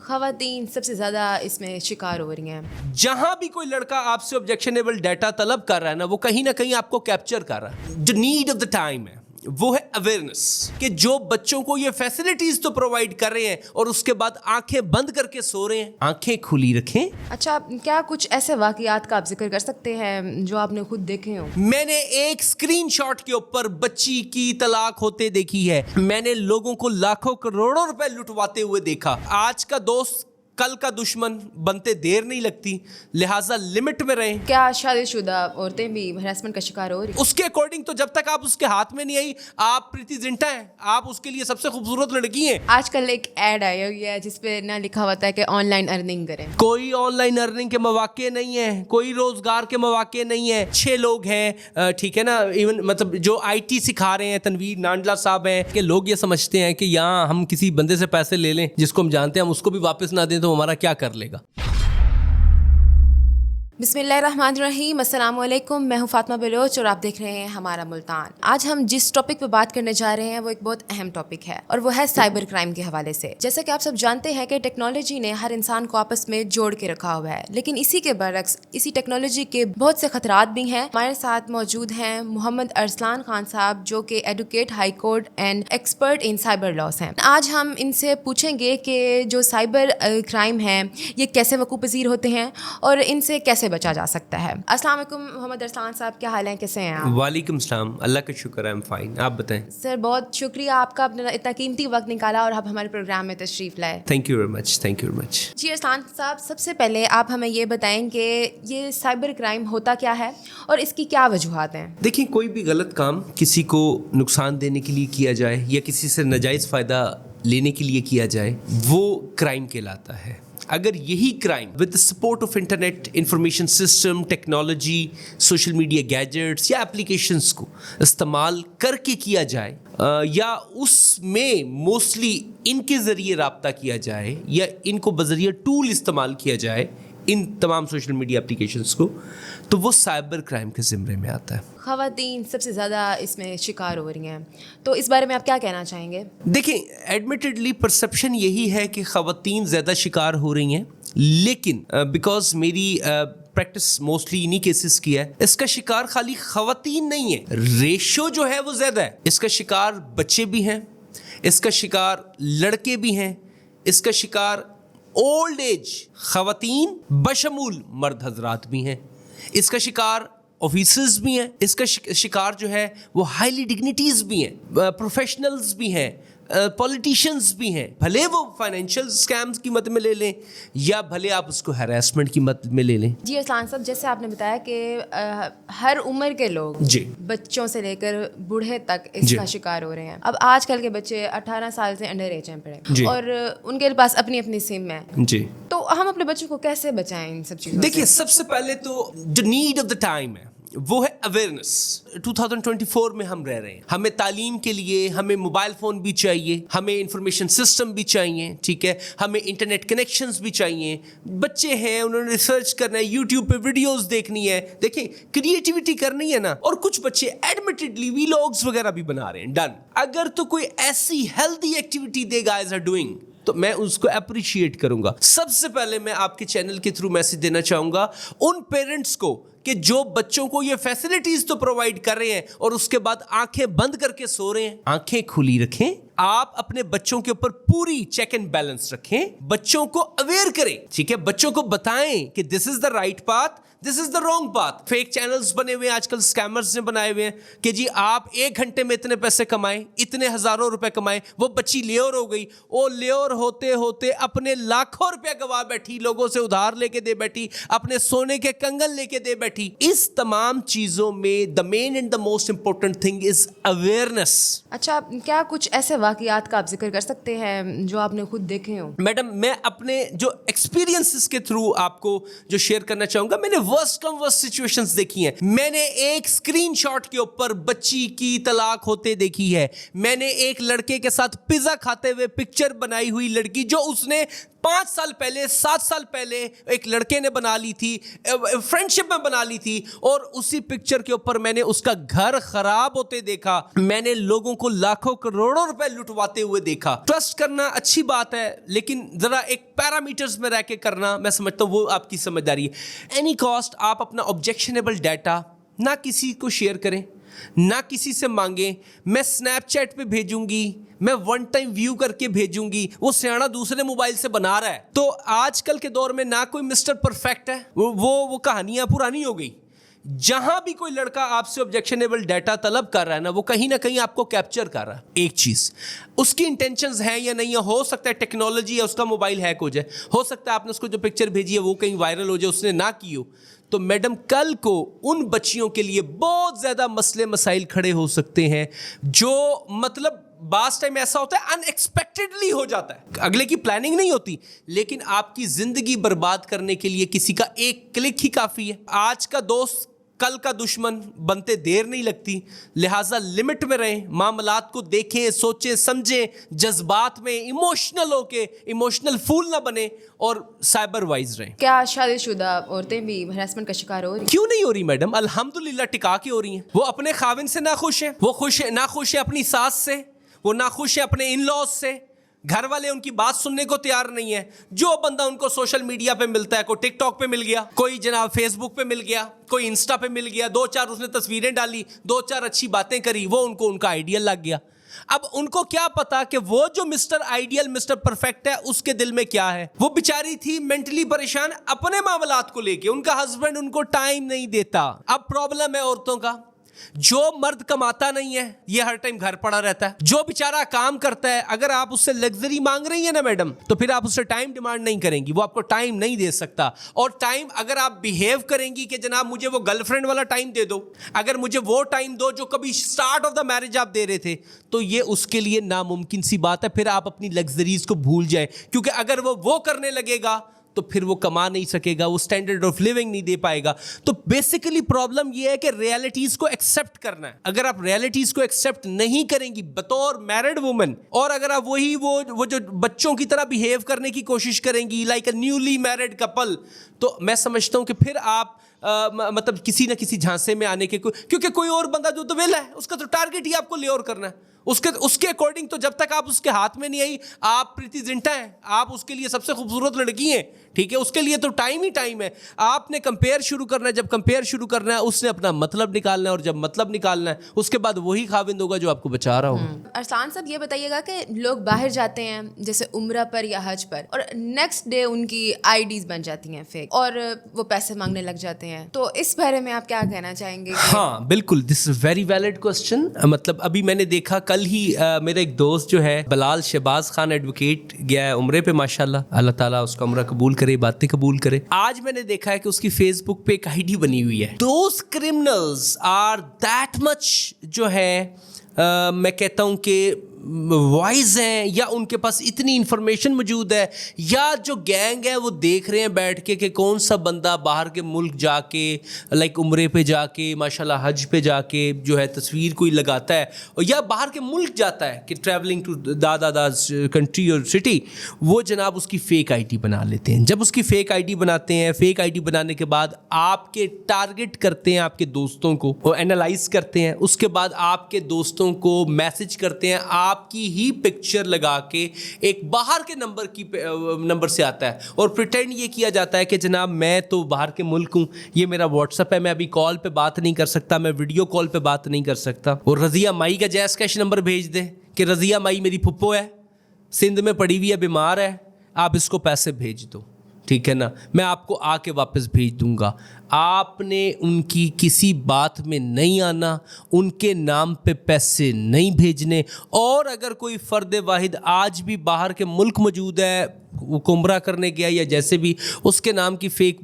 خواتین سب سے زیادہ اس میں شکار ہو رہی ہیں. جہاں بھی کوئی لڑکا آپ سے آبجیکشنیبل ڈیٹا طلب کر رہا ہے نا، وہ کہیں نہ کہیں آپ کو کیپچر کر رہا ہے. جو نیڈ آف دا ٹائم ہے وہ ہے اویئرنیس، کہ جو بچوں کو یہ فیسلٹیز تو پرووائڈ کر رہے ہیں اور اس کے بعد آنکھیں بند کر کے سو رہے ہیں. آنکھیں کھلی رکھیں. اچھا، کیا کچھ ایسے واقعات کا آپ ذکر کر سکتے ہیں جو آپ نے خود دیکھے ہوں؟ میں نے ایک اسکرین شاٹ کے اوپر بچی کی طلاق ہوتے دیکھی ہے. میں نے لوگوں کو لاکھوں کروڑوں روپے لٹواتے ہوئے دیکھا. آج کا دوست کل کا دشمن بنتے دیر نہیں لگتی، لہٰذا لمٹ میں رہیں. کیا شادی شدہ عورتیں بھی ہراسمنٹ کا شکار ہو رہی ہیں؟ اس کے اکارڈنگ تو جب تک آپ اس کے ہاتھ میں نہیں آئی آپ پریتی زنٹا ہیں، آپ اس کے لیے سب سے خوبصورت لڑکی ہیں. آج کل ایک ایڈ آئی ہوئی ہے جس پہ نہ لکھا ہوتا ہے کہ آن لائن ارننگ کریں. کوئی آن لائن ارننگ کے مواقع نہیں ہیں، کوئی روزگار کے مواقع نہیں ہیں. 6 لوگ ہیں، ٹھیک ہے نا، ایون مطلب جو آئی ٹی سکھا رہے ہیں تنویر نانڈلا صاحب ہیں، کہ لوگ یہ سمجھتے ہیں کہ یہاں ہم کسی بندے سے پیسے لے لیں جس کو ہم جانتے ہیں، ہم اس کو بھی واپس نہ دیں تو ہمارا کیا کر لے گا. بسم اللہ الرحمن الرحیم. السلام علیکم، میں ہوں فاطمہ بلوچ اور آپ دیکھ رہے ہیں ہمارا ملتان. آج ہم جس ٹاپک پہ بات کرنے جا رہے ہیں وہ ایک بہت اہم ٹاپک ہے اور وہ ہے سائبر کرائم کے حوالے سے. جیسا کہ آپ سب جانتے ہیں کہ ٹیکنالوجی نے ہر انسان کو آپس میں جوڑ کے رکھا ہوا ہے، لیکن اسی کے برعکس اسی ٹیکنالوجی کے بہت سے خطرات بھی ہیں. ہمارے ساتھ موجود ہیں محمد ارسلان خان صاحب، جو کہ advocate high court and expert in cyber laws ہیں. آج ہم ان سے پوچھیں گے کہ جو سائبر کرائم ہیں یہ کیسے وقوع پذیر ہوتے ہیں اور ان سے کیسے بچا جا سکتا ہے. السلام علیکم محمد ارسلان صاحب، کیا حال ہیں، کیسے ہیں آپ؟ وعلیکم السلام، اللہ کا شکر ہے، فائن. آپ بتائیں. سر بہت شکریہ آپ کا، اپنا اتنا قیمتی وقت نکالا اور آپ ہمارے پروگرام میں تشریف لائے. Thank you very much, thank you very much. جی ارسلان صاحب، سب سے پہلے آپ ہمیں یہ بتائیں کہ یہ سائبر کرائم ہوتا کیا ہے اور اس کی کیا وجوہات ہیں؟ دیکھیں، کوئی بھی غلط کام کسی کو نقصان دینے کے لیے کیا جائے یا کسی سے ناجائز فائدہ لینے کے لیے کیا جائے وہ کرائم کہلاتا ہے. اگر یہی crime with the support of internet, information system, technology, social media gadgets یا اپلیکیشنس کو استعمال کر کے کیا جائے یا اس میں موسٹلی ان کے ذریعے رابطہ کیا جائے یا ان کو بذریعہ ٹول استعمال کیا جائے ان تمام سوشل میڈیا اپلیکیشنس کو، تو وہ سائبر کرائم کے زمرے میں آتا ہے. خواتین سب سے زیادہ اس میں شکار ہو رہی ہیں، تو اس بارے میں آپ کیا کہنا چاہیں گے؟ دیکھیں، ایڈمیٹڈلی پرسیپشن یہی ہے کہ خواتین زیادہ شکار ہو رہی ہیں، لیکن بیکاز میری پریکٹس موسٹلی انہی کیسز کی ہے، اس کا شکار خالی خواتین نہیں ہے، ریشو جو ہے وہ زیادہ ہے. اس کا شکار بچے بھی ہیں، اس کا شکار لڑکے بھی ہیں، اس کا شکار اولڈ ایج خواتین بشمول مرد حضرات بھی ہیں، اس کا شکار آفیسرز بھی ہیں، اس کا شکار جو ہے وہ ہائیلی ڈگنیٹیز بھی ہیں، پروفیشنلز بھی ہیں، پولیٹیشینز بھی ہیں. بھلے وہ فائنینشیل اسکیمز کی مد میں لے لیں یا بھلے آپ اس کو ہیراسمنٹ کی مد میں لے لیں. جی ارسلان صاحب، جیسے آپ نے بتایا کہ ہر عمر کے لوگ، جی، بچوں سے لے کر بوڑھے تک اس کا شکار ہو رہے ہیں. اب آج کل کے بچے 18 سال سے انڈر ایج ہیں پڑے، اور ان کے پاس اپنی اپنی سم ہے. جی، تو ہم اپنے بچوں کو کیسے بچائیں ان سب چیزوں؟ دیکھیے، سب سے پہلے تو جو نیڈ آف دا ٹائم ہے وہ ہے اویئرنیس. 2024 میں ہم رہ رہے ہیں، ہمیں تعلیم کے لیے ہمیں موبائل فون بھی چاہیے، ہمیں انفارمیشن سسٹم بھی چاہیے، ٹھیک ہے، ہمیں انٹرنیٹ کنیکشنز بھی چاہیے. بچے ہیں، انہوں نے ریسرچ کرنا ہے، یوٹیوب پہ ویڈیوز دیکھنی ہے، دیکھیں کریٹیوٹی کرنی ہے نا. اور کچھ بچے ایڈمیٹڈلی ویلاگز وغیرہ بھی بنا رہے ہیں. ڈن. اگر تو کوئی ایسی healthy activity the guys are doing تو میں اس کو اپریشیٹ کروں گا. سب سے پہلے میں آپ کے چینل کے تھرو میسج دینا چاہوں گا ان پیرنٹس کو کہ جو بچوں کو یہ فیسلٹیز تو پرووائڈ کر رہے ہیں اور اس کے بعد آنکھیں بند کر کے سو رہے ہیں. آنکھیں کھلی رکھیں. آپ اپنے بچوں کے اوپر پوری چیک اینڈ بیلنس رکھیں، بچوں کو اویئر کریں، ٹھیک ہے، بچوں کو بتائیں کہ this is the right path, this is the wrong path. Fake channels بنے ہوئے ہیں آج کل، اسکیمرز نے بنائے ہوئے ہیں کہ جی آپ 1 گھنٹے میں اتنے پیسے کمائیں، اتنے ہزاروں روپے کمائیں. وہ بچی لیور ہو گئی، وہ لیور ہوتے ہوتے اپنے لاکھوں روپے گوا بیٹھی، لوگوں سے ادھار لے کے دے بیٹھی، اپنے سونے کے کنگن لے کے دے بیٹھی. اس تمام چیزوں میں the main and the most important thing is awareness. اچھا، کیا کچھ ایسے واقعات کا آپ ذکر کر سکتے ہیں جو آپ نے خود دیکھے ہوں؟ میڈم، میں اپنے جو ایکسپیرینسز کے تھرو آپ کو جو شیئر کرنا چاہوں گا، میں نے ورسٹ کم ورسٹ سچویشنز دیکھی ہیں. میں نے ایک اسکرین شاٹ کے اوپر بچی کی طلاق ہوتے دیکھی ہے. میں نے ایک لڑکے کے ساتھ پیزا کھاتے ہوئے پکچر بنائی ہوئی لڑکی جو اس نے 5 سال پہلے 7 سال پہلے ایک لڑکے نے بنا لی تھی, فرینڈ شپ میں بنا لی تھی, اور اسی پکچر کے اوپر میں نے اس کا گھر خراب ہوتے دیکھا, میں نے لوگوں کو لاکھوں کروڑوں روپے لٹواتے ہوئے دیکھا. ٹرسٹ کرنا اچھی بات ہے, لیکن ذرا ایک پیرامیٹرز میں رہ کے کرنا میں سمجھتا ہوں وہ آپ کی سمجھداری ہے. اینی کاسٹ آپ اپنا آبجیکشنیبل ڈیٹا نہ کسی کو شیئر کریں, نہ کسی سے مانگیں. میں سنیپ چیٹ پہ بھیجوں گی, میں ون ٹائم ویو کر کے بھیجوں گی, وہ سیاڑا دوسرے موبائل سے بنا رہا ہے. تو آج کل کے دور میں نہ کوئی مسٹر پرفیکٹ ہے, وہ کہانیاں پرانی ہو گئی. جہاں بھی کوئی لڑکا آپ سے آبجیکشنیبل ڈیٹا طلب کر رہا ہے نا, وہ کہیں نہ کہیں آپ کو کیپچر کر رہا ہے. ایک چیز اس کی انٹینشنز ہیں یا نہیں ہے, ہو سکتا ہے ٹیکنالوجی یا اس کا موبائل ہیک ہو جائے, ہو سکتا ہے آپ نے اس کو جو پکچر بھیجی ہے وہ کہیں وائرل ہو جائے, اس نے نہ کی ہو. تو میڈم کل کو ان بچیوں کے لیے بہت زیادہ مسئلے مسائل کھڑے ہو سکتے ہیں, جو مطلب بعض ٹائم ایسا ہوتا ہے ان ایکسپیکٹڈلی ہو جاتا ہے, اگلے کی پلاننگ نہیں ہوتی, لیکن آپ کی زندگی برباد کرنے کے لیے کسی کا ایک کلک ہی کافی ہے. آج کا دوست کل کا دشمن بنتے دیر نہیں لگتی, لہٰذا لمٹ میں رہیں, معاملات کو دیکھیں, سوچیں, سمجھیں, جذبات میں ایموشنل ہو کے ایموشنل فول نہ بنیں, اور سائبر وائز رہیں. کیا شادی شدہ عورتیں بھی ہراسمنٹ کا شکار ہو رہی ہیں؟ کیوں نہیں ہو رہی میڈم, الحمدللہ ٹکا کے ہو رہی ہیں. وہ اپنے خاوند سے ناخوش ہیں, وہ ناخوش ہیں اپنی ساس سے, وہ ناخوش ہیں اپنے ان لاز سے, گھر والے ان کی بات سننے کو تیار نہیں ہے. جو بندہ ان کو سوشل میڈیا پہ ملتا ہے, کوئی ٹک ٹاک پہ مل گیا, کوئی جناب فیس بک پہ مل گیا, کوئی انسٹا پہ مل گیا, 2-4 اس نے تصویریں ڈالی, 2-4 اچھی باتیں کری, وہ ان کا آئیڈیل لگ گیا. اب ان کو کیا پتا کہ وہ جو مسٹر آئیڈیل مسٹر پرفیکٹ ہے اس کے دل میں کیا ہے. وہ بیچاری تھی مینٹلی پریشان اپنے معاملات کو لے کے, ان کا ہسبینڈ ان کو ٹائم نہیں دیتا. اب پرابلم ہے عورتوں کا, جو مرد کماتا نہیں ہے یہ ہر ٹائم گھر پڑا رہتا ہے, جو بیچارہ کام کرتا ہے, اگر آپ اس سے لگژری مانگ رہی ہیں نا میڈم, تو پھر آپ اس سے ٹائم ڈیمانڈ نہیں کریں گی, وہ آپ کو ٹائم نہیں دے سکتا. اور ٹائم اگر آپ بیہیو کریں گی کہ جناب مجھے وہ گرل فرینڈ والا ٹائم دے دو, اگر مجھے وہ ٹائم دو جو کبھی سٹارٹ آف دا میرج آپ دے رہے تھے, تو یہ اس کے لیے ناممکن سی بات ہے. پھر آپ اپنی لگژریز کو بھول جائیں, کیونکہ اگر وہ کرنے لگے گا تو پھر وہ کما نہیں سکے گا, وہ سٹینڈرڈ آف لیونگ نہیں دے پائے گا. تو بیسیکلی پرابلم یہ ہے کہ ریالٹیز کو ایکسیپٹ کرنا ہے. اگر آپ ریالٹیز کو ایکسیپٹ نہیں کریں گی بطور میرڈ وومن, اور اگر آپ وہ جو بچوں کی طرح بیہیو کرنے کی کوشش کریں گی like a newly married couple, تو میں سمجھتا ہوں کہ پھر آپ مطلب کسی نہ کسی جھانسے میں آنے کے, کیونکہ کوئی اور بندہ جو تو ویلا ہے اس کا تو ٹارگٹ ہی آپ کو لیور کرنا ہے. اس کے اکارڈنگ تو جب تک آپ اس کے ہاتھ میں نہیں آئی, آپ پریتی زنٹا ہیں, آپ اس کے لیے سب سے خوبصورت لڑکی ہیں, ٹھیک ہے, اس کے لیے تو ٹائم ہی ٹائم ہے. آپ نے کمپیئر شروع کرنا ہے, جب کمپیئر شروع کرنا ہے اس نے اپنا مطلب نکالنا ہے, اور جب مطلب نکالنا ہے اس کے بعد وہی خاوند ہوگا جو آپ کو بچا رہا ہوگا. ارسلان صاحب یہ بتائیے گا کہ لوگ باہر جاتے ہیں جیسے عمرہ پر یا حج پر, اور نیکسٹ ڈے ان کی آئی ڈیز بن جاتی ہیں فیک, اور وہ پیسے مانگنے لگ جاتے ہیں, تو اس بارے میں آپ کیا کہنا چاہیں گے؟ ہاں بالکل, دس از ویری ویلڈ کوسچن. مطلب ابھی میں نے دیکھا کل ہی میرا ایک دوست جو ہے بلال شہباز خان ایڈوکیٹ گیا ہے عمرے پہ, ماشاءاللہ, اللہ تعالیٰ اس کا عمرہ قبول کرے, باتیں قبول کرے. آج میں نے دیکھا ہے کہ اس کی فیس بک پہ ایک آئی ڈی بنی ہوئی ہے. Those criminals are that much جو ہے میں کہتا ہوں کہ وائز ہیں, یا ان کے پاس اتنی انفارمیشن موجود ہے, یا جو گینگ ہے وہ دیکھ رہے ہیں بیٹھ کے کہ کون سا بندہ باہر کے ملک جا کے لائک عمرے پہ جا کے ماشاءاللہ حج پہ جا کے جو ہے تصویر کوئی لگاتا ہے, اور یا باہر کے ملک جاتا ہے کہ ٹریولنگ ٹو داداز کنٹری اور سٹی, وہ جناب اس کی فیک آئی ڈی بنا لیتے ہیں. جب اس کی فیک آئی ڈی بناتے ہیں, فیک آئی ڈی بنانے کے بعد آپ کے ٹارگٹ کرتے ہیں, آپ کے دوستوں کو وہ اینالائز کرتے ہیں, اس کے بعد آپ کے دوستوں کو میسج کرتے ہیں, آپ کی ہی پکچر لگا کے ایک باہر کے نمبر سے آتا ہے, اور پریٹینڈ یہ کیا جاتا ہے کہ جناب میں تو باہر کے ملک ہوں, یہ میرا واٹس ایپ ہے, میں ابھی کال پہ بات نہیں کر سکتا, میں ویڈیو کال پہ بات نہیں کر سکتا. اور رضیہ مائی کا جیز کیش نمبر بھیج دے کہ رضیہ مائی میری پھپھو ہے, سندھ میں پڑی ہوئی ہے, بیمار ہے, آپ اس کو پیسے بھیج دو, ٹھیک ہے نا, میں آپ کو آ کے واپس بھیج دوں گا. آپ نے ان کی کسی بات میں نہیں آنا, ان کے نام پہ پیسے نہیں بھیجنے. اور اگر کوئی فرد واحد آج بھی باہر کے ملک موجود ہے, وہ عمرہ کرنے گیا یا جیسے بھی, اس کے نام کی فیک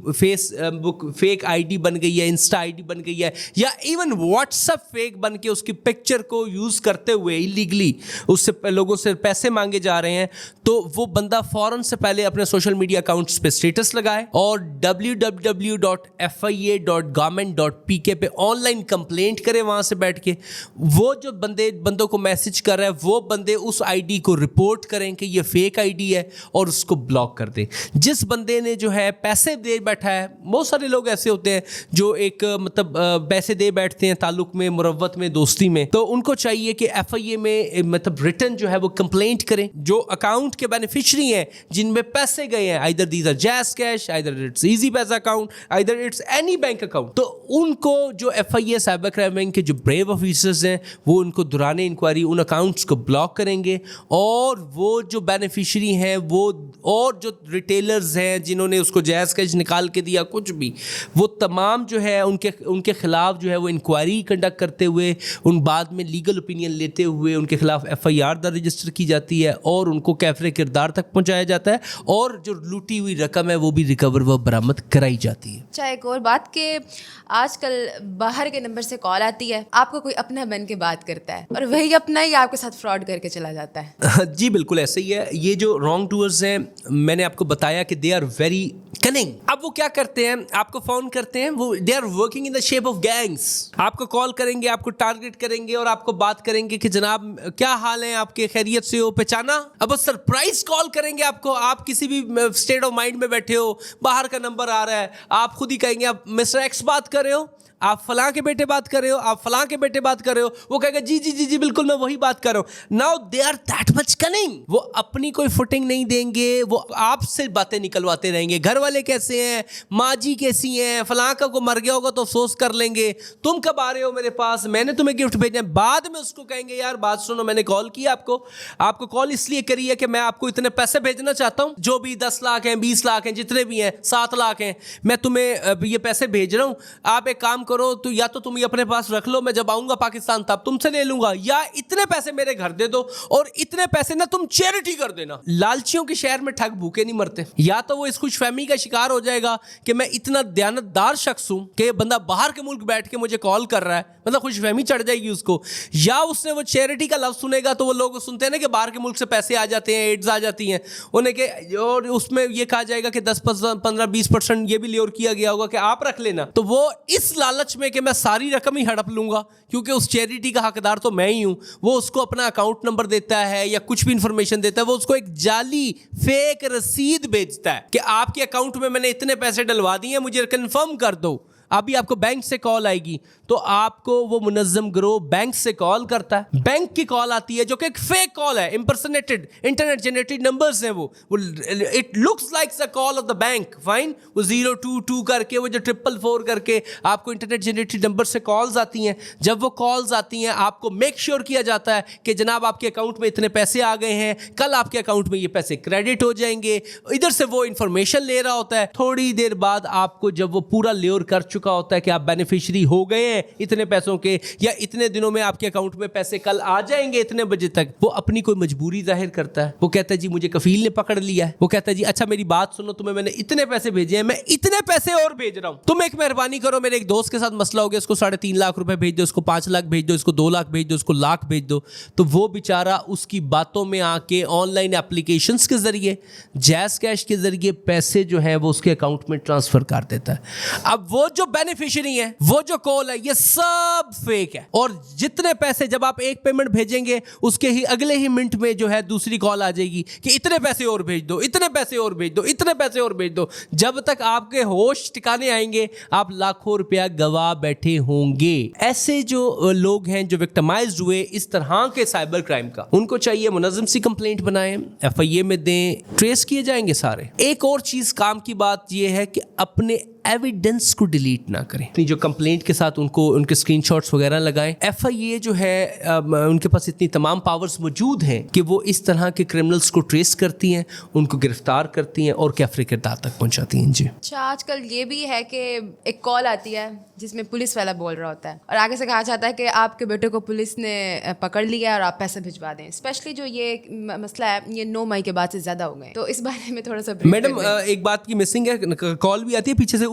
آئی ڈی بن گئی ہے, انسٹا آئی ڈی بن گئی ہے, یا ایون واٹس ایپ فیک بن کے اس کی پکچر کو یوز کرتے ہوئے ایلیگلی اس سے لوگوں سے پیسے مانگے جا رہے ہیں, تو وہ بندہ فوراً سے پہلے اپنے سوشل میڈیا اکاؤنٹس پہ اسٹیٹس لگائے, اور www.fia.government.pk پہ آن لائن کمپلینٹ کرے وہاں سے بیٹھ کے. وہ جو بندوں کو میسج کر رہا ہے, وہ بندے اس آئی ڈی کو رپورٹ کریں کہ یہ فیک آئی ڈی ہے, اور اس اس کو بلاک کر دیں. جس بندے نے جو ہے پیسے دے بیٹھا ہے, بہت سارے لوگ ایسے ہوتے ہیں جو ایک مطلب پیسے دے بیٹھتے ہیں تعلق میں, مروت میں, دوستی میں, تو ان کو چاہیے کہ ایف آئی اے میں مطلب ریٹن جو ہے وہ کمپلینٹ کریں. جو اکاؤنٹ کے بینیفیشری ہیں جن میں پیسے گئے ہیں, either these are jazz cash, either it's easy paisa account, either it's any bank account, تو ان کو جو F I A cyber crime wing کے جو بریو آفیسرز ہیں وہ ان کو دوران انکوائری ان اکاؤنٹس کو بلاک کریں گے, اور وہ جو بینیفیشری ہیں وہ اور جو ریٹیلرز ہیں جنہوں نے اس کو جائز کیش نکال کے دیا کچھ بھی, وہ تمام جو ہے ان کے خلاف جو ہے وہ انکوائری کنڈکٹ کرتے ہوئے, ان بعد میں لیگل اوپینین لیتے ہوئے ان کے خلاف ایف آئی آر درج رجسٹر کی جاتی ہے اور ان کو کیفر کردار تک پہنچایا جاتا ہے, اور جو لوٹی ہوئی رقم ہے وہ بھی ریکور و برآمد کرائی جاتی ہے. اچھا, ایک اور بات کہ آج کل باہر کے نمبر سے کال آتی ہے, آپ کو کوئی اپنا بن کے بات کرتا ہے اور وہی اپنا ہی آپ کے ساتھ فراڈ کر کے چلا جاتا ہے. جی بالکل ایسے ہی ہے. یہ جو رانگ ڈوئرز ہیں میں نے آپ کو بتایا کہ دے آر ویری کننگ. اب وہ کیا کرتے ہیں, آپ کو فون کرتے ہیں, وہ they are working in the shape of gangs. آپ کو کال کریں گے, آپ کو ٹارگیٹ کریں گے اور آپ کو بات کریں گے کہ جناب کیا حال ہے آپ کے, خیریت سے ہو, پہچانا. اب وہ سرپرائز کال کریں گے آپ کو, آپ کسی بھی اسٹیٹ آف مائنڈ میں بیٹھے ہو, باہر کا نمبر آ رہا ہے, آپ خود ہی کہیں گے آپ مسٹر ایکس بات کر رہے ہو, آپ فلاں کے بیٹے بات کر رہے ہو, آپ فلاں کے بیٹے بات کر رہے ہو. وہ کہے گا جی جی جی جی بالکل میں وہی بات کر رہا ہوں. Now they are that much cunning. وہ اپنی کوئی فوٹنگ نہیں دیں گے, وہ آپ سے باتیں نکلواتے رہیں گے. گھر والے کیسے ہیں, ماں جی کیسی ہیں, فلاں کا کو مر گیا ہوگا تو افسوس کر لیں گے, تم کب آ رہے ہو میرے پاس, میں نے تمہیں گفٹ بھیجنا ہے. بعد میں اس کو کہیں گے یار بات سنو, میں نے کال کیا آپ کو کال اس لیے کری ہے کہ میں آپ کو اتنے پیسے بھیجنا چاہتا ہوں, جو بھی 10 لاکھ ہیں, 20 لاکھ ہیں, جتنے بھی ہیں, 7 لاکھ ہیں, میں تمہیں یہ پیسے بھیج رہا ہوں. آپ ایک کام کرو, تو یا تو تم یہ اپنے پاس رکھ لو, میں جب آؤں گا پاکستان تب تم سے لے لوں گا, یا اتنے پیسے میرے گھر دے دو اور اتنے پیسے نا تم چیریٹی کر دینا. لالچیوں کے شہر میں ٹھگ بھوکے نہیں مرتے. یا تو وہ اس خوش فہمی کا شکار ہو جائے گا کہ میں اتنا دیانتدار شخص ہوں کہ یہ بندہ باہر کے ملک بیٹھ کے مجھے کال کر رہا ہے, مطلب خوش فہمی چڑھ جائے گی اس کو. یا اس نے وہ چیریٹی کا لفظ سنے گا, تو وہ لوگ سنتے ہیں نا کہ باہر کے ملک سے پیسے آ جاتے ہیں, ایڈز آ جاتی ہیں انہیں, کہ اور اس میں یہ کہا جائے گا کہ 10-15-20% یہ بھی لیور کیا گیا ہوگا کہ آپ رکھ لینا. تو وہ اس لالچ میں کہ میں ساری رقم ہی ہڑپ لوں گا کیونکہ اس چیریٹی کا حقدار تو میں ہی ہوں, وہ اس کو اپنا اکاؤنٹ نمبر دیتا ہے یا کچھ بھی انفارمیشن دیتا ہے, وہ اس کو ایک جعلی فیک رسید بھیجتا ہے کہ آپ کے اکاؤنٹ میں نے اتنے پیسے ڈلوا دیے ہیں, مجھے کنفرم کر دو. ابھی آپ کو بینک سے کال آئے گی تو آپ کو وہ منظم گروہ بینک سے کال کرتا ہے, بینک کی کال آتی ہے جو کہ ایک فیک کال ہے, امپرسنیٹڈ انٹرنیٹ جنریٹڈ نمبرز ہیں, وہ it looks like the call of the bank, fine. وہ 022 کر کے, وہ جو 444 کر کے آپ کو انٹرنیٹ جنریٹڈ نمبر سے کالز آتی ہیں. جب وہ کالز آتی ہیں آپ کو میک شیور کیا جاتا ہے کہ جناب آپ کے اکاؤنٹ میں اتنے پیسے آ گئے ہیں, کل آپ کے اکاؤنٹ میں یہ پیسے کریڈٹ ہو جائیں گے. ادھر سے وہ انفارمیشن لے رہا ہوتا ہے. تھوڑی دیر بعد آپ کو جب وہ پورا لیور کر چکا ہوتا ہے کہ آپ بینیفیشری ہو گئے ہیں اتنے پیسوں کے, یا اتنے دنوں میں آپ کے اکاؤنٹ میں پیسے کل آ جائیں گے اتنے بجے تک, وہ اپنی کوئی مجبوری ظاہر کرتا ہے. وہ کہتا ہے جی مجھے کفیل نے پکڑ لیا ہے. وہ کہتا ہے جی اچھا میری بات سنو, تمہیں میں نے اتنے پیسے بھیجے ہیں, میں اتنے پیسے اور بھیج رہا ہوں, تم ایک مہربانی کرو, میرے ایک دوست کے ساتھ مسئلہ ہو گیا, اس کو 3.5 لاکھ روپے بھیج دو, اس کو 5 لاکھ بھیج دو, اس کو 2 لاکھ بھیج دو, اس کو لاکھ بھیج دو. تو وہ بیچارہ اس کی باتوں میں آ کے آن لائن اپلیکیشنز کے ذریعے, جیز کیش کے ذریعے پیسے جو ہیں وہ اس کے اکاؤنٹ میں ٹرانسفر کر دیتا ہے. اب وہ جو بینیفیشری ہیں, وہ جو کال ہے, یہ سب فیک ہے. اور جتنے پیسے جب آپ ایک پیمنٹ بھیجیں گے اس کے ہی اگلے ہی منٹ میں جو ہے دوسری کال آ جائے گی کہ اتنے پیسے اور بھیج دو, اتنے پیسے اور بھیج دو, اتنے پیسے اور بھیج دو. جب تک آپ کے ہوش ٹھکانے آئیں گے آپ لاکھوں روپیہ گوا بیٹھے ہوں گے. ایسے جو لوگ ہیں جو وکٹمائزڈ ہوئے اس طرح کے سائبر کرائم کا, ان کو چاہیے منظم سی کمپلینٹ بنائیں, ایف آئی اے میں دیں, ٹریس کیے جائیں گے سارے. ایک اور چیز کام کی بات یہ ہے کہ اپنے ایویڈنس کو ڈیلیٹ نہ کریں. جو کمپلینٹ کے ساتھ ان کو ان کے اسکرین شاٹس وغیرہ لگائیں. ایف آئی اے جو ہے ان کے پاس اتنی تمام پاورز موجود ہیں کہ وہ اس طرح کے کرمنلز کو ٹریس کرتی ہیں, ان کو گرفتار کرتی ہیں اور کیفر کردار تک پہنچاتی ہیں. جی اچھا, آج کل یہ بھی ہے کہ ایک کال آتی ہے جس میں پولیس والا بول رہا ہوتا ہے اور آگے سے کہا جاتا ہے کہ آپ کے بیٹے کو پولیس نے پکڑ لیا اور آپ پیسے بھجوا دیں. اسپیشلی جو یہ مسئلہ ہے یہ 9 مئی کے بعد سے زیادہ ہو گئے, تو اس بارے میں تھوڑا سا میڈم ایک بات کی مسنگ ہے, کال بھی آتی ہے پیچھے سے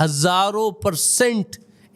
1000%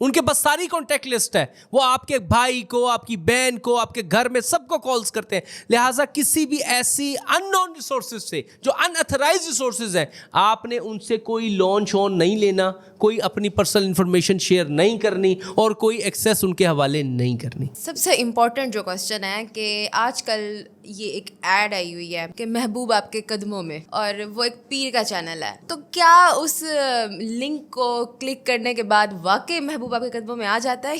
ان کے پاس ساری کانٹیکٹ لسٹ ہے, وہ آپ کے بھائی کو, آپ کی بہن کو, آپ کے گھر میں سب کو کالز کرتے ہیں. لہٰذا کسی بھی ایسی ان نون ریسورسز سے جو ان اتھرائز ریسورسز ہیں, آپ نے ان سے کوئی لون شون نہیں لینا, کوئی اپنی پرسنل انفارمیشن شیئر نہیں کرنی اور کوئی ایکسیس ان کے حوالے نہیں کرنی. سب سے امپورٹنٹ جو کوشچن ہے کہ آج کل یہ ایک ایڈ آئی ہوئی ہے کہ محبوب آپ کے قدموں میں, اور وہ ایک پیر کا چینل ہے, تو کیا اس لنک کو کلک کرنے کے بعد واقعی محبوب آپ کے قدموں میں آ جاتا ہے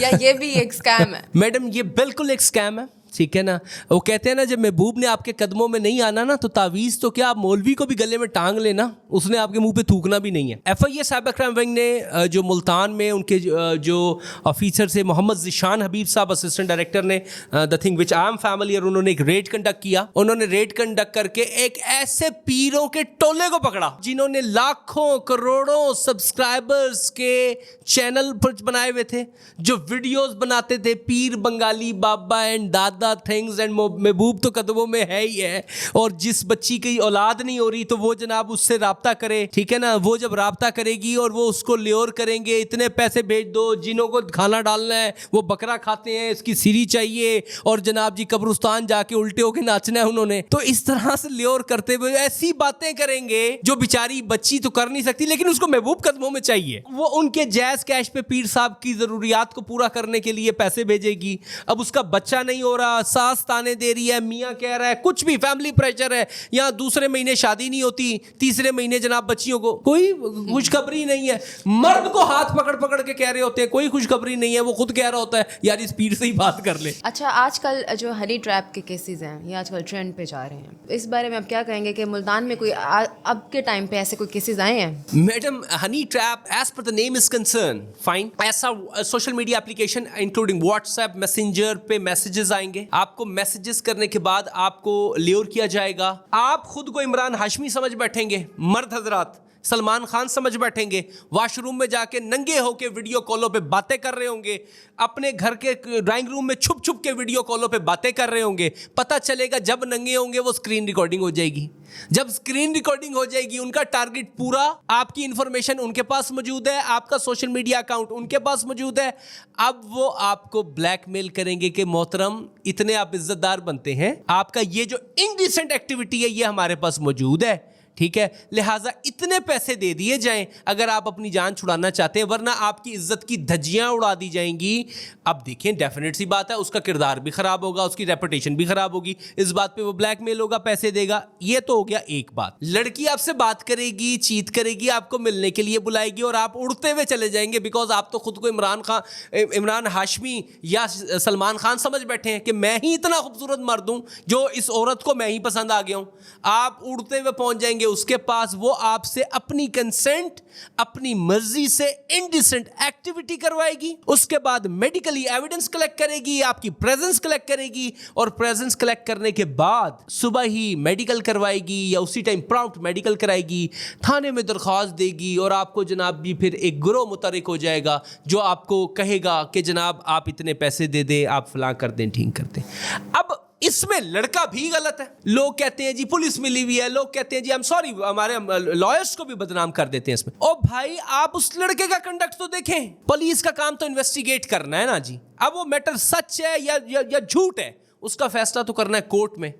یا یہ بھی ایک اسکیم ہے؟ میڈم یہ بالکل ایک اسکیم ہے, ٹھیک ہے نا. وہ کہتے ہیں نا جب محبوب نے آپ کے قدموں میں نہیں آنا نا تو تعویذ تو کیا آپ مولوی کو بھی گلے میں ٹانگ لینا, اس نے آپ کے منہ پہ تھوکنا بھی نہیں ہے. F I A cyber crime wing نے جو ملتان میں ان کے جو آفیسر سے محمد ذیشان حبیب صاحب اسسٹنٹ ڈائریکٹر نے the thing which I am familiar, انہوں نے ایک ریڈ کنڈکٹ کیا. انہوں نے ریڈ کنڈکٹ کر کے ایک ایسے پیروں کے ٹولے کو پکڑا جنہوں نے لاکھوں کروڑوں سبسکرائبرز کے چینل پر بنائے ہوئے تھے, جو ویڈیوز بناتے تھے پیر بنگالی بابا اینڈ دادا تھنگز اینڈ محبوب تو قدموں میں ہے ہی ہے, اور جس بچی کی اولاد نہیں ہو رہی تو وہ جناب اس سے رابطہ کرے, ٹھیک ہے نا. وہ جب رابطہ کرے گی اور وہ اس کو لیور کریں گے, اتنے پیسے بھیج دو, جنہوں کو کھانا ڈالنا ہے وہ بکرا کھاتے ہیں, اس کی سیری چاہیے, اور جناب جی قبرستان جا کے الٹے ہو کے ناچنا ہے انہوں نے. تو اس طرح سے لیور کرتے ہوئے ایسی باتیں کریں گے جو بیچاری بچی تو کر نہیں سکتی لیکن اس کو محبوب قدموں میں چاہیے. وہ ان کے جائز کیش پہ پیر صاحب کی ضروریات کو پورا کرنے کے لیے پیسے بھیجے گی. اب اس کا بچہ نہیں ہو رہا, ساس تانے دے رہی ہے, میاں کہہ رہا ہے, کچھ بھی فیملی پریشر ہے, یا دوسرے مہینے شادی نہیں ہوتی, تیسرے مہینے جناب بچیوں کو کوئی خوشخبری نہیں ہے. مرد کو ہاتھ پکڑ پکڑ کے کہہ رہے ہوتے ہیں کوئی خوشخبری نہیں ہے, وہ خود کہہ رہا ہوتا ہے یار اس پیر سے ہی بات کر لے. اچھا, آج کل جو ہنی ٹریپ کے کیسز ہیں یہ آج کل ٹرینڈ پہ جا رہے ہیں, اس بارے میں آپ کیا کہیں گے کہ ملتان میں کوئی اب کے ٹائم پہ ایسے کوئی کیسز آئے ہیں؟ Madam honey trap as per the name is concern fine, ایسا social media application including whats messenger پہ میسیجز آئیں گے, آپ کو میسیجز کرنے کے بعد آپ کو لیور کیا جائے گا. آپ خود کو عمران ہاشمی سمجھ بیٹھیں گے, مرد حضرات سلمان خان سمجھ بیٹھیں گے, واش روم میں جا کے ننگے ہو کے ویڈیو کالوں پہ باتیں کر رہے ہوں گے, اپنے گھر کے ڈرائنگ روم میں چھپ چھپ کے ویڈیو کالوں پہ باتیں کر رہے ہوں گے. پتہ چلے گا جب ننگے ہوں گے وہ اسکرین ریکارڈنگ ہو جائے گی. جب اسکرین ریکارڈنگ ہو جائے گی ان کا ٹارگٹ پورا, آپ کی انفارمیشن ان کے پاس موجود ہے, آپ کا سوشل میڈیا اکاؤنٹ ان کے پاس موجود ہے. اب وہ آپ کو بلیک میل کریں گے کہ محترم اتنے آپ عزت دار بنتے ہیں, آپ کا یہ جو انڈیسنٹ ایکٹیویٹی ہے یہ ہمارے پاس موجود ہے, ٹھیک ہے, لہٰذا اتنے پیسے دے دیے جائیں اگر آپ اپنی جان چھڑانا چاہتے ہیں, ورنہ آپ کی عزت کی دھجیاں اڑا دی جائیں گی. اب دیکھیں ڈیفینیٹ سی بات ہے اس کا کردار بھی خراب ہوگا, اس کی ریپوٹیشن بھی خراب ہوگی, اس بات پہ وہ بلیک میل ہوگا, پیسے دے گا. یہ تو ہو گیا ایک بات. لڑکی آپ سے بات کرے گی, چیت کرے گی, آپ کو ملنے کے لیے بلائے گی اور آپ اڑتے ہوئے چلے جائیں گے بیکاز آپ تو خود کو عمران ہاشمی یا سلمان خان سمجھ بیٹھے ہیں کہ میں ہی اتنا خوبصورت مرد ہوں جو اس عورت کو میں ہی پسند آ گیا ہوں. آپ اڑتے ہوئے پہنچ جائیں گے اس کے پاس, وہ آپ سے اپنی کنسنٹ اپنی مرضی سے انڈیسنٹ ایکٹیویٹی کروائے گی. اس کے بعد میڈیکلی ایویڈنس کلیکٹ کرے گی, آپ کی پریزنس کلیکٹ کرے گی, اور پریزنس کلیکٹ کرنے کے بعد صبح ہی میڈیکل کروائے گی یا اسی ٹائم پراؤمپٹ میڈیکل کرائے گی, تھانے میں درخواست دے گی, اور آپ کو جناب بھی پھر ایک گروہ متحرک ہو جائے گا جو آپ کو کہے گا کہ جناب آپ اتنے پیسے دے دیں, آپ فلاں کر دیں, ٹھیک کرتے ہیں. اب اس میں لڑکا بھی غلط ہے. لوگ کہتے ہیں جی پولیس ملی ہوئی ہے, لوگ کہتے ہیں جی I'm sorry, ہمارے لائرز کو بھی بدنام کر دیتے ہیں اس میں. او بھائی آپ اس لڑکے کا کنڈکٹ تو دیکھیں, پولیس کا کام تو انویسٹیگیٹ کرنا ہے نا جی. اب وہ میٹر سچ ہے یا جھوٹ ہے اس کا فیصلہ تو کرنا ہے کورٹ میں.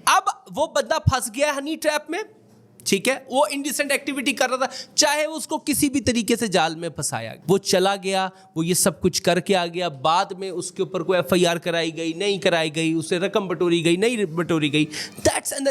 اب وہ بندہ پھنس گیا ہے ہنی ٹریپ میں, ٹھیک ہے, وہ انڈیسنٹ ایکٹیویٹی کر رہا تھا, چاہے اس کو کسی بھی طریقے سے جال میں پھنسایا, وہ چلا گیا, وہ یہ سب کچھ کر کے آ گیا, بعد میں اس کے اوپر کوئی ایف آئی آر کرائی گئی نہیں کرائی گئی, اسے رقم بٹوری گئی نہیں بٹوری گئی,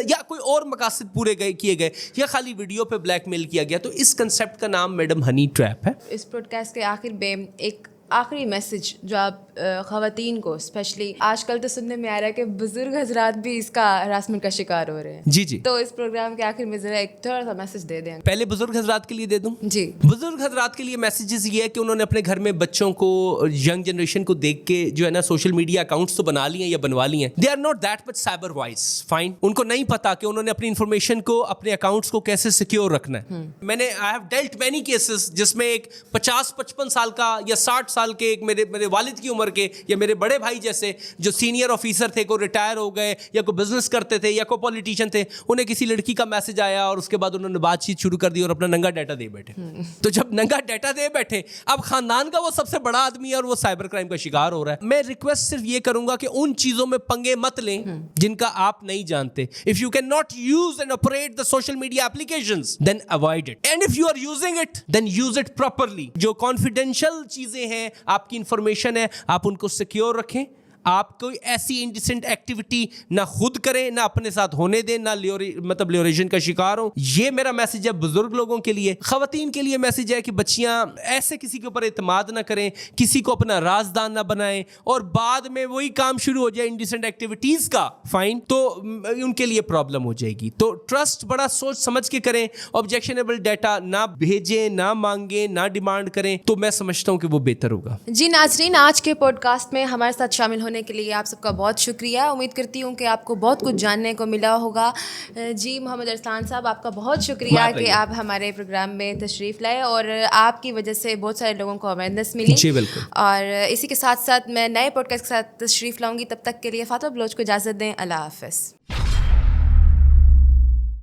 یا کوئی اور مقاصد پورے کیے گئے, یا خالی ویڈیو پہ بلیک میل کیا گیا. تو اس کنسیپٹ کا نام میڈم ہنی ٹریپ ہے. اس پوڈ کاسٹ کے آخر میں ایک آخری میسج جو آپ خواتین کو اسپیشلی, آج کل تو سننے میں آ رہا ہے کہ بزرگ حضرات بھی اس کا ہراسمنٹ کا شکار ہو رہے ہیں. جی جی, تو اس پروگرام کے آخر میں ذرا ایک تھوڑا سا میسج دے دیں. پہلے بزرگ حضرات کے لیے دے دوں. جی, بزرگ حضرات کے لیے میسیجز یہ ہے کہ انہوں نے اپنے گھر میں بچوں کو, ینگ جنریشن کو دیکھ کے جو ہے نا سوشل میڈیا اکاؤنٹس تو بنا لی ہیں یا بنوا لی ہیں. They are not that much cyber wise, fine. ان کو نہیں پتا کہ انہوں نے اپنی انفارمیشن کو, اپنے اکاؤنٹس کو کیسے سیکیور رکھنا ہے. میں نے I have dealt many cases جس میں ایک 50-55 سال کا یا 60 سال سال کے ایک میرے والد کی عمر کے یا میرے بڑے بھائی جیسے جو سینئر آفیسر تھے, کوئی ریٹائر ہو گئے یا کوئی بزنس کرتے تھے یا کوئی پولیٹیشین تھے, انہیں کسی لڑکی کا میسج آیا اور اس کے بعد انہوں نے بات چیت شروع کر دی اور اپنا ننگا ڈیٹا دے بیٹھے. تو جب ننگا ڈیٹا دے بیٹھے, اب خاندان کا وہ سب سے بڑا آدمی ہے اور وہ سائبر کرائم کا شکار ہو رہا ہے. میں ریکویسٹ صرف یہ کروں گا کہ ان چیزوں میں پنگے مت لیں جن کا آپ نہیں جانتے. If you cannot use and operate the social media applications, then avoid it. And if you are using it, then use it properly. جو confidential چیزیں ہیں, آپ کی انفارمیشن ہے, آپ ان کو سیکیور رکھیں. آپ کوئی ایسی انڈیسنٹ ایکٹیویٹی نہ خود کریں نہ اپنے ساتھ ہونے دیں, نہ لیوریشن کا شکار ہوں. یہ میرا میسج ہے بزرگ لوگوں کے لیے. خواتین کے لیے میسج ہے کہ بچیاں ایسے کسی کے اوپر اعتماد نہ کریں, کسی کو اپنا رازدان نہ بنائیں اور بعد میں وہی کام شروع ہو جائے انڈیسنٹ ایکٹیویٹیز کا, فائن, تو ان کے لیے پرابلم ہو جائے گی. تو ٹرسٹ بڑا سوچ سمجھ کے کریں. آبجیکشنیبل ڈیٹا نہ بھیجیں, نہ مانگیں, نہ ڈیمانڈ کریں, تو میں سمجھتا ہوں کہ وہ بہتر ہوگا. جی ناظرین, آج کے پوڈ کاسٹ میں ہمارے ساتھ شامل ہونے کے لیے آپ سب کا بہت شکریہ. امید کرتی ہوں کہ آپ کو بہت کچھ جاننے کو ملا ہوگا. جی محمد ارسلان صاحب, آپ کا بہت شکریہ کہ آپ ہمارے پروگرام میں تشریف لائے اور آپ کی وجہ سے بہت سارے لوگوں کو اویئرنیس ملی. جی بالکل. اور اسی کے ساتھ ساتھ میں نئے پوڈ کاسٹ کے ساتھ تشریف لاؤں گی. تب تک کے لیے فاطمہ بلوچ کو اجازت دیں. اللہ حافظ.